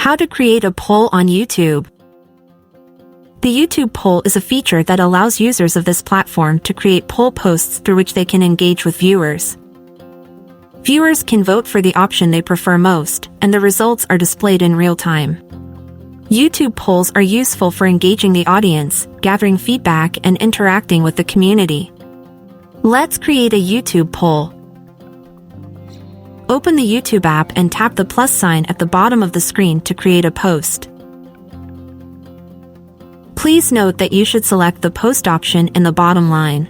How to create a poll on YouTube. The YouTube poll is a feature that allows users of this platform to create poll posts through which they can engage with viewers. Viewers can vote for the option they prefer most, and the results are displayed in real time. YouTube polls are useful for engaging the audience, gathering feedback, and interacting with the community. Let's create a YouTube poll. Open the YouTube app and tap the plus sign at the bottom of the screen to create a post. Please note that you should select the post option in the bottom line.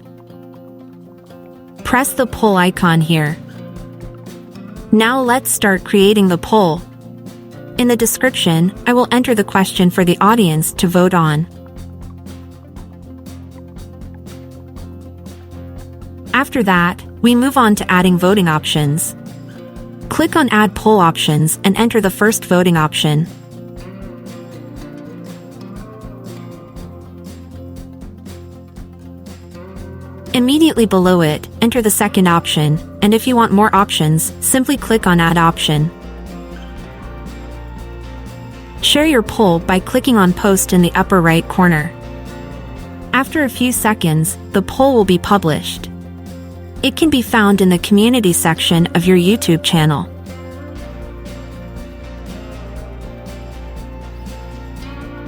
Press the poll icon here. Now let's start creating the poll. In the description, I will enter the question for the audience to vote on. After that, we move on to adding voting options. Click on Add Poll Options and enter the first voting option. Immediately below it, enter the second option, and if you want more options, simply click on Add Option. Share your poll by clicking on Post in the upper right corner. After a few seconds, the poll will be published. It can be found in the community section of your YouTube channel.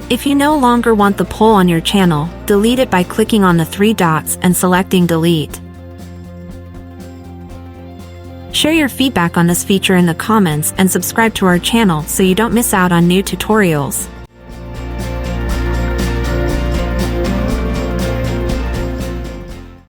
If you no longer want the poll on your channel, delete it by clicking on the three dots and selecting Delete. Share your feedback on this feature in the comments and subscribe to our channel so you don't miss out on new tutorials.